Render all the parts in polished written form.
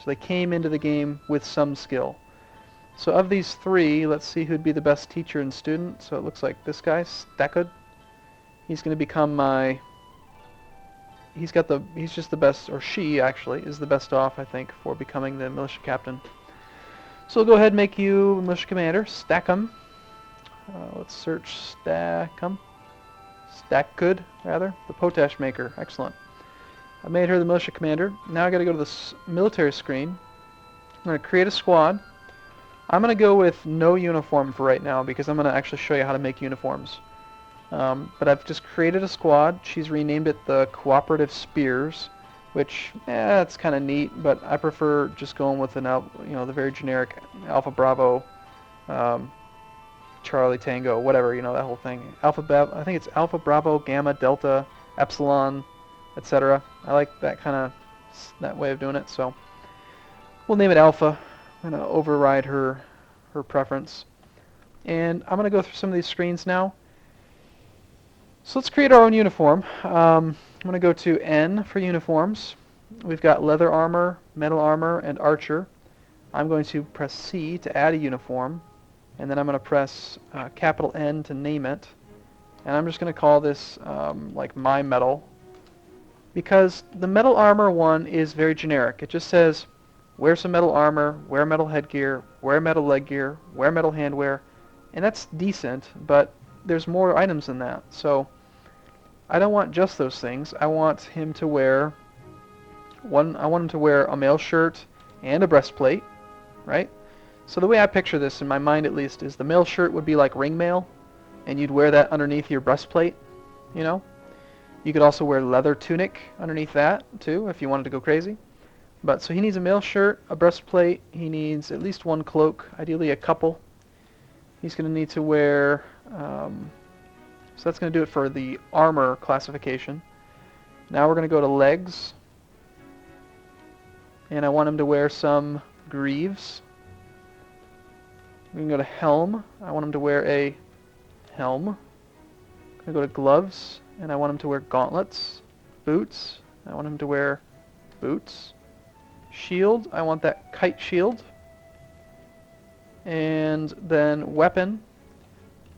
So they came into the game with some skill. So of these three, let's see who'd be the best teacher and student. So it looks like this guy, Stockhold. He's going to become my... He's just the best, or she actually, is the best off, I think, for becoming the militia captain. So we'll go ahead and make you militia commander, Stackham. Let's search Stackham. Stockhold, rather. The potash maker. Excellent. I made her the militia commander. Now I got to go to the military screen. I'm going to create a squad. I'm going to go with no uniform for right now because I'm going to actually show you how to make uniforms. But I've just created a squad. She's renamed it the Cooperative Spears, which, it's kind of neat, but I prefer just going with the very generic Alpha Bravo, Charlie Tango, whatever, that whole thing. I think it's Alpha Bravo, Gamma, Delta, Epsilon, etc. I like that way of doing it, so we'll name it Alpha. I'm going to override her preference. And I'm going to go through some of these screens now. So let's create our own uniform. I'm going to go to N for uniforms. We've got leather armor, metal armor, and archer. I'm going to press C to add a uniform, and then I'm going to press capital N to name it. And I'm just going to call this like my metal, because the metal armor one is very generic. It just says wear some metal armor, wear metal headgear, wear metal leg gear, wear metal handwear, and that's decent, but there's more items than that. So I don't want just those things. I want him to wear a mail shirt and a breastplate, right? So the way I picture this, in my mind at least, is the mail shirt would be like ring mail, and you'd wear that underneath your breastplate, You could also wear leather tunic underneath that, too, if you wanted to go crazy. But so he needs a mail shirt, a breastplate, he needs at least one cloak, ideally a couple. He's going to need to wear, so that's going to do it for the armor classification. Now we're going to go to legs, and I want him to wear some greaves. We can go to helm. I want him to wear a helm. I'm going to go to gloves, and I want him to wear gauntlets. Boots, I want him to wear boots. Shield, I want that kite shield. And then weapon.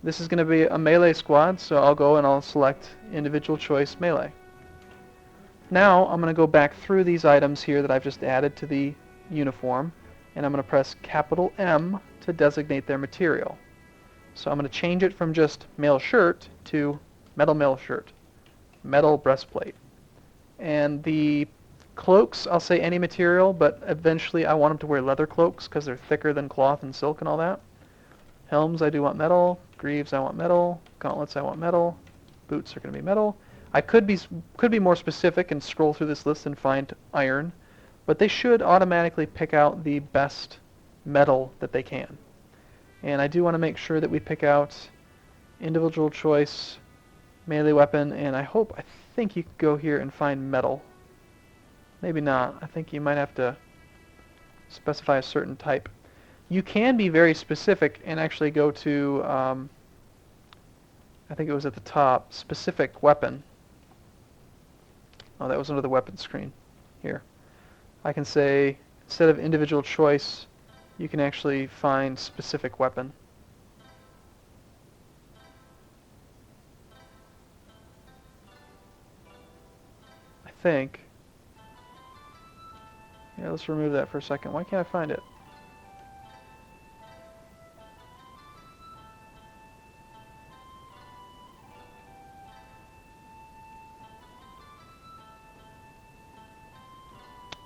This is going to be a melee squad, so I'll go and I'll select individual choice melee. Now I'm going to go back through these items here that I've just added to the uniform, and I'm going to press capital M to designate their material. So I'm going to change it from just mail shirt to metal mail shirt, metal breastplate. And the cloaks, I'll say any material, but eventually I want them to wear leather cloaks because they're thicker than cloth and silk and all that. Helms, I do want metal. Greaves, I want metal. Gauntlets, I want metal. Boots are going to be metal. I could be more specific and scroll through this list and find iron, but they should automatically pick out the best metal that they can. And I do want to make sure that we pick out individual choice, melee weapon, and I think you could go here and find metal. Maybe not. I think you might have to specify a certain type. You can be very specific and actually go to, I think it was at the top, specific weapon. Oh, that was under the weapon screen. Here. I can say, instead of individual choice, you can actually find specific weapon. I think. Yeah, let's remove that for a second. Why can't I find it?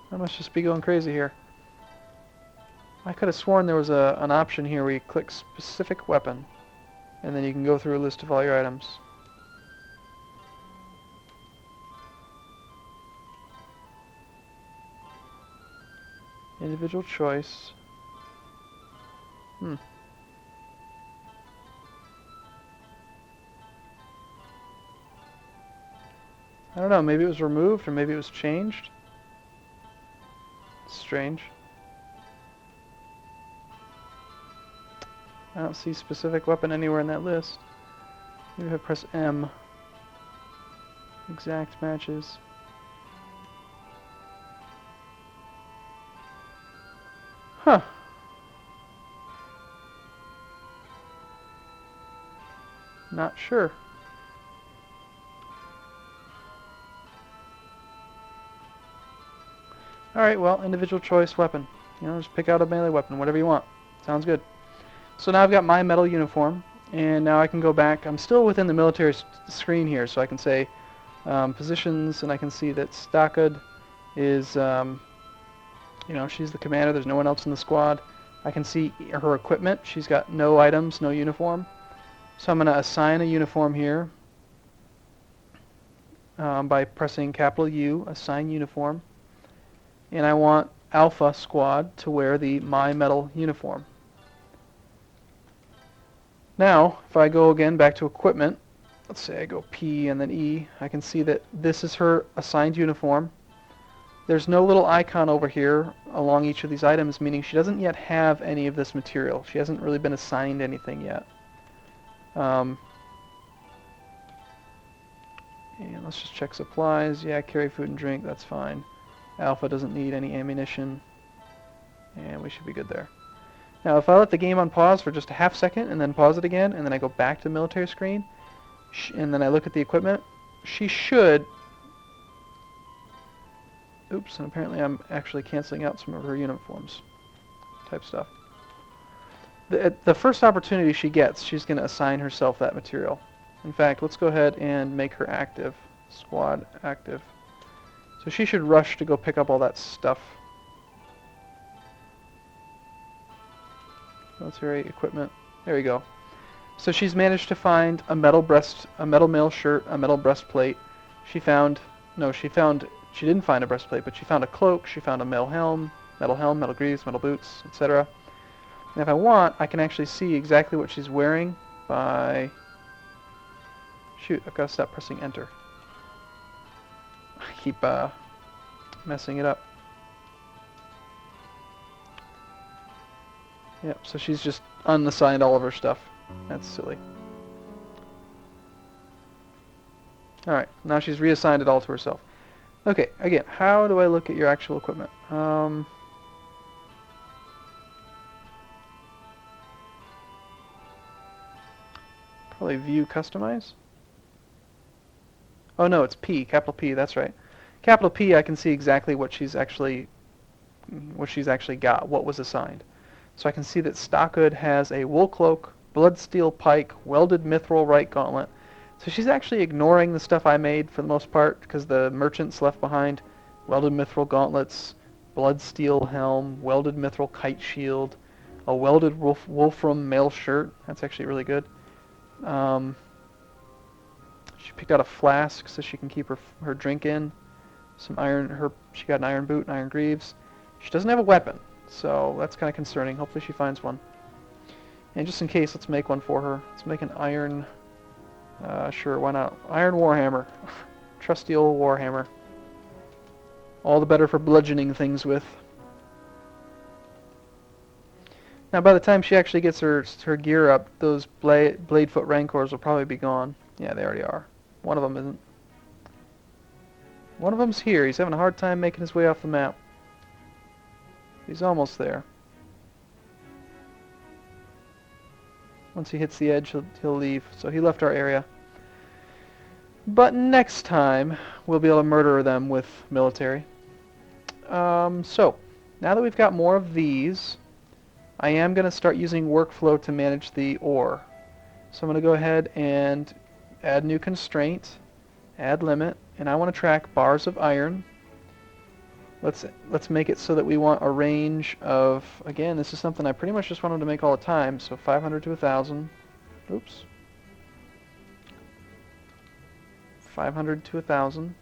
I must just be going crazy here. I could have sworn there was an option here where you click specific weapon, and then you can go through a list of all your items. Individual choice. I don't know, maybe it was removed or maybe it was changed. Strange. I don't see specific weapon anywhere in that list. Maybe if I press M. Exact matches. Huh. Not sure. Alright, well, individual choice weapon. You know, just pick out a melee weapon, whatever you want. Sounds good. So now I've got my metal uniform, and now I can go back. I'm still within the military screen here, so I can say positions, and I can see that Stockhold is, you know, she's the commander. There's no one else in the squad. I can see her equipment. She's got no items, no uniform. So I'm going to assign a uniform here by pressing capital U, assign uniform. And I want Alpha Squad to wear the My Metal uniform. Now, if I go again back to equipment, let's say I go P and then E, I can see that this is her assigned uniform. There's no little icon over here along each of these items, meaning she doesn't yet have any of this material. She hasn't really been assigned anything yet. And let's just check supplies. Yeah, carry food and drink, that's fine. Alpha doesn't need any ammunition. And we should be good there. Now if I let the game on pause for just a half second and then pause it again, and then I go back to the military screen, and then I look at the equipment, she should... Oops, and apparently I'm actually canceling out some of her uniforms type stuff. The first opportunity she gets, she's going to assign herself that material. In fact, let's go ahead and make her active. Squad active. So she should rush to go pick up all that stuff. Military equipment. There we go. So she's managed to find a metal mail shirt, a metal breastplate. She didn't find a breastplate, but she found a cloak, she found a metal helm, metal greaves, metal boots, etc. And if I want, I can actually see exactly what she's wearing by... Shoot, I've got to stop pressing enter. I keep messing it up. Yep, so she's just unassigned all of her stuff. That's silly. Alright, now she's reassigned it all to herself. Okay, again, how do I look at your actual equipment? Probably view customize. Oh no, it's P, capital P, that's right. Capital P, I can see exactly what she's actually got, what was assigned. So I can see that Stockhold has a wool cloak, bloodsteel pike, welded mithril right gauntlet. So she's actually ignoring the stuff I made for the most part, because the merchants left behind welded mithril gauntlets, bloodsteel helm, welded mithril kite shield, a welded wolfram mail shirt. That's actually really good. She picked out a flask so she can keep her drink in. Some iron. She got an iron boot and iron greaves. She doesn't have a weapon, so that's kind of concerning. Hopefully she finds one. And just in case, let's make one for her. Let's make an iron. Sure, why not? Iron warhammer. Trusty old warhammer. All the better for bludgeoning things with. Now, by the time she actually gets her gear up, those Bladefoot Rancors will probably be gone. Yeah, they already are. One of them isn't. One of them's here. He's having a hard time making his way off the map. He's almost there. Once he hits the edge, he'll leave. So he left our area. But next time, we'll be able to murder them with military. So, now that we've got more of these, I am going to start using workflow to manage the ore. So I'm going to go ahead and add new constraint, add limit, and I want to track bars of iron. Let's make it so that we want a range of, again, this is something I pretty much just wanted to make all the time, so 500 to 1,000. Oops. 500 to 1,000.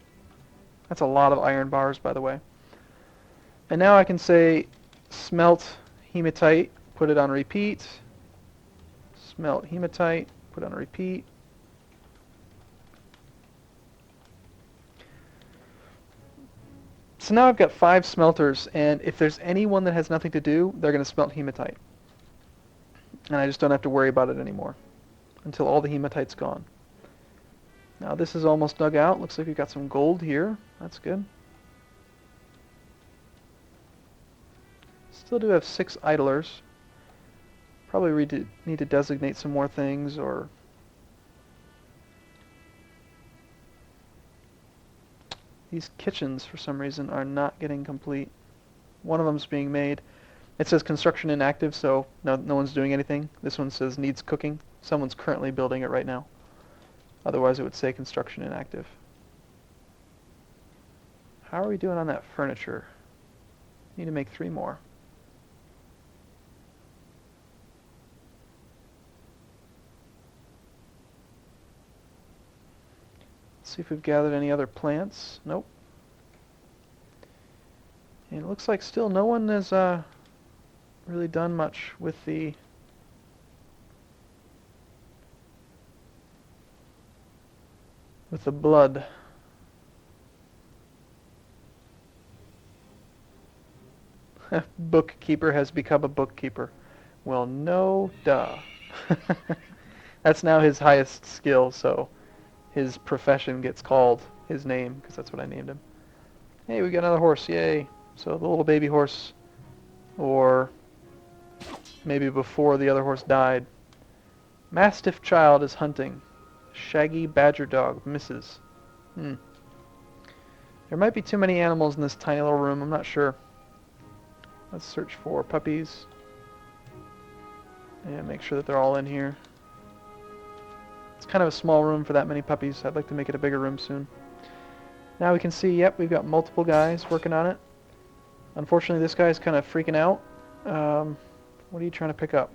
That's a lot of iron bars, by the way. And now I can say smelt hematite, put it on repeat. Smelt hematite, put it on repeat. So now I've got 5 smelters, and if there's anyone that has nothing to do, they're going to smelt hematite. And I just don't have to worry about it anymore until all the hematite's gone. Now this is almost dug out. Looks like we've got some gold here. That's good. Still do have 6 idlers. Probably need to designate some more things, or... These kitchens, for some reason, are not getting complete. One of them's being made. It says construction inactive, so no one's doing anything. This one says needs cooking. Someone's currently building it right now. Otherwise it would say construction inactive. How are we doing on that furniture? Need to make 3 more. See if we've gathered any other plants. Nope. And it looks like still no one has really done much with the blood. Bookkeeper has become a bookkeeper. Well, no duh. That's now his highest skill, so his profession gets called his name, because that's what I named him. Hey, we got another horse, yay. So the little baby horse, or maybe before the other horse died. Mastiff child is hunting. Shaggy badger dog misses. There might be too many animals in this tiny little room, I'm not sure. Let's search for puppies. And make sure that they're all in here. It's kind of a small room for that many puppies. I'd like to make it a bigger room soon. Now we can see, yep, we've got multiple guys working on it. Unfortunately, this guy's kind of freaking out. What are you trying to pick up?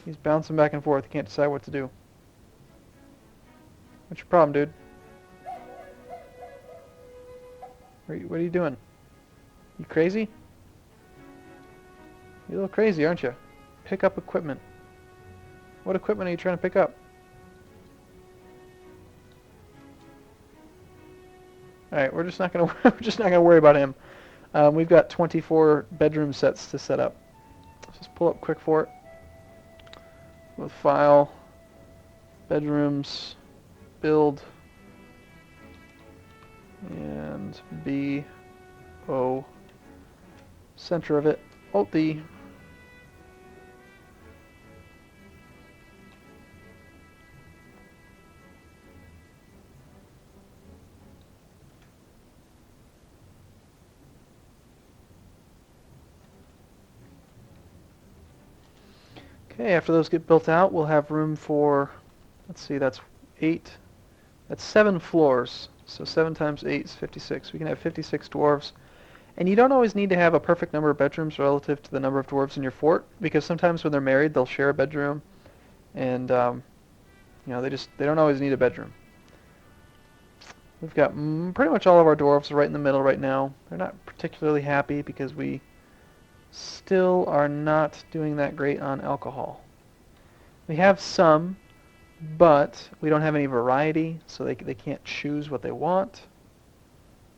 He's bouncing back and forth. He can't decide what to do. What's your problem, dude? What are you doing? You crazy? You're a little crazy, aren't you? Pick up equipment. What equipment are you trying to pick up? Alright, we're just not gonna worry about him. We've got 24 bedroom sets to set up. Let's just pull up quick for it. With file, bedrooms, build, and B, O, center of it, Alt D. Okay, after those get built out, we'll have room for, let's see, that's 8, that's 7 floors. So 7 times 8 is 56. We can have 56 dwarves. And you don't always need to have a perfect number of bedrooms relative to the number of dwarves in your fort, because sometimes when they're married, they'll share a bedroom, and you know, they don't always need a bedroom. We've got pretty much all of our dwarves right in the middle right now. They're not particularly happy because we still are not doing that great on alcohol. We have some, but we don't have any variety, so they can't choose what they want.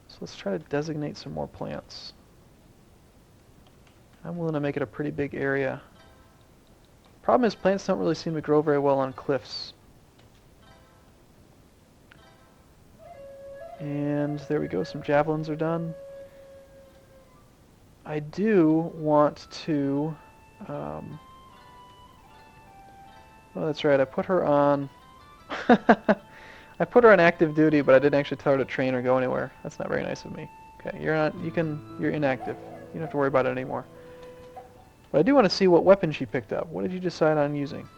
So let's try to designate some more plants. I'm willing to make it a pretty big area. Problem is, plants don't really seem to grow very well on cliffs. And there we go, some javelins are done. I do want to... oh, that's right, I put her on... I put her on active duty, but I didn't actually tell her to train or go anywhere. That's not very nice of me. Okay, you're inactive. You don't have to worry about it anymore. But I do want to see what weapon she picked up. What did you decide on using?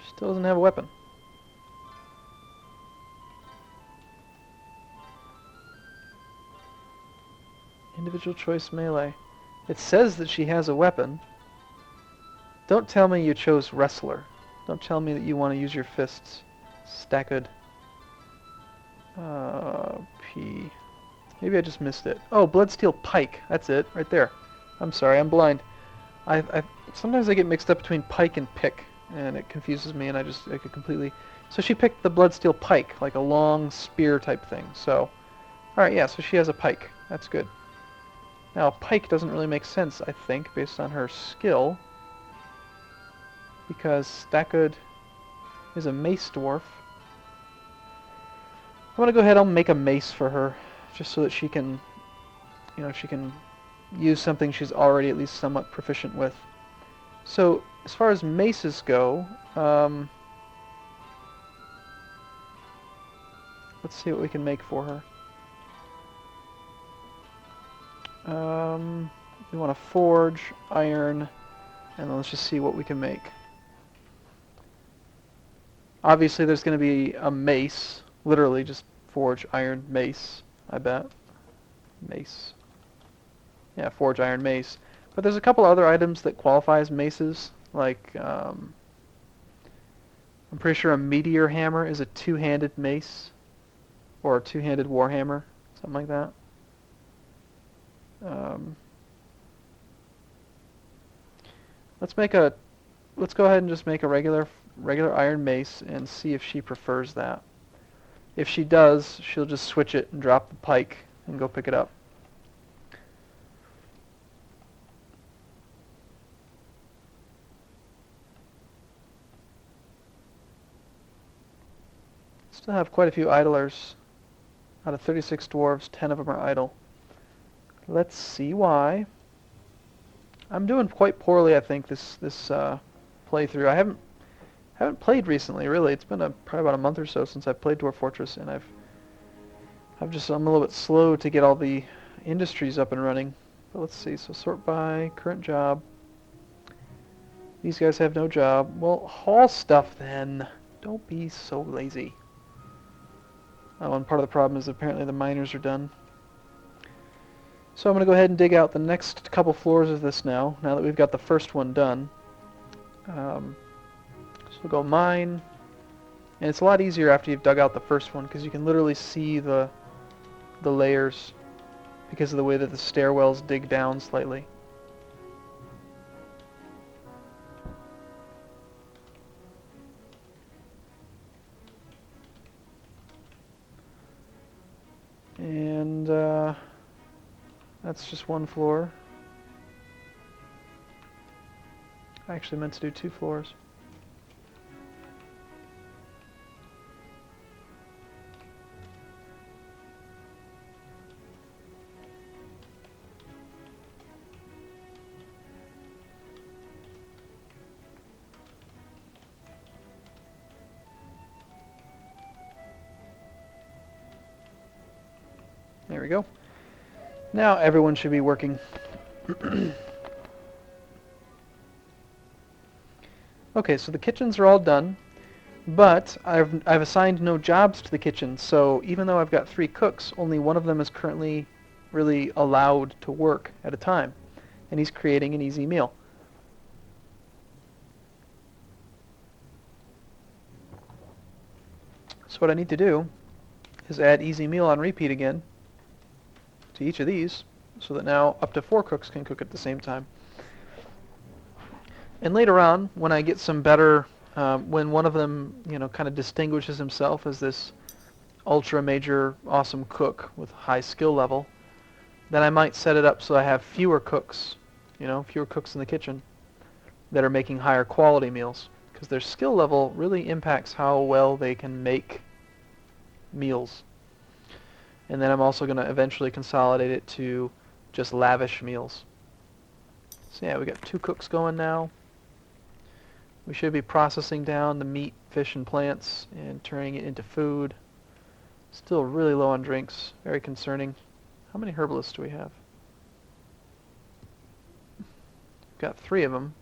She still doesn't have a weapon. Individual choice melee. It says that she has a weapon. Don't tell me you chose wrestler. Don't tell me that you want to use your fists. Stockhold. P. Maybe I just missed it. Oh, Bloodsteel Pike. That's it, right there. I'm sorry, I'm blind. Sometimes I get mixed up between pike and pick, and it confuses me, and I could completely... So she picked the Bloodsteel Pike, like a long spear type thing. So, alright, yeah, so she has a pike. That's good. Now, pike doesn't really make sense, I think, based on her skill, because Stockhold is a mace dwarf, I'm gonna go ahead and make a mace for her, just so that she can, she can use something she's already at least somewhat proficient with. So as far as maces go, let's see what we can make for her. We want to forge, iron, and then let's just see what we can make. Obviously there's going to be a mace, literally just forge, iron, mace, I bet. Mace. Yeah, forge, iron, mace. But there's a couple other items that qualify as maces, like, I'm pretty sure a meteor hammer is a two-handed mace, or a two-handed warhammer, something like that. Let's go ahead and just make a regular iron mace and see if she prefers that. If she does, she'll just switch it and drop the pike and go pick it up. Still have quite a few idlers. Out of 36 dwarves, 10 of them are idle. Let's see why. I'm doing quite poorly, I think, this playthrough. I haven't played recently, really. It's been probably about a month or so since I've played Dwarf Fortress, and I'm a little bit slow to get all the industries up and running. But let's see. So sort by current job. These guys have no job. Well, haul stuff then. Don't be so lazy. Oh, and part of the problem is apparently the miners are done. So I'm going to go ahead and dig out the next couple floors of this now that we've got the first one done. So we'll go mine, and it's a lot easier after you've dug out the first one because you can literally see the layers because of the way that the stairwells dig down slightly. And that's just one floor. I actually meant to do 2 floors. There we go. Now everyone should be working. Okay, so the kitchens are all done, but I've assigned no jobs to the kitchen, so even though I've got 3 cooks, only one of them is currently really allowed to work at a time, and he's creating an easy meal. So what I need to do is add easy meal on repeat again to each of these, so that now up to 4 cooks can cook at the same time. And later on, when I get some better, when one of them, kind of distinguishes himself as this ultra major awesome cook with high skill level, then I might set it up so I have fewer cooks, fewer cooks in the kitchen that are making higher quality meals, because their skill level really impacts how well they can make meals. And then I'm also going to eventually consolidate it to just lavish meals. So yeah, we got 2 cooks going now. We should be processing down the meat, fish, and plants and turning it into food. Still really low on drinks. Very concerning. How many herbalists do we have? We've got 3 of them.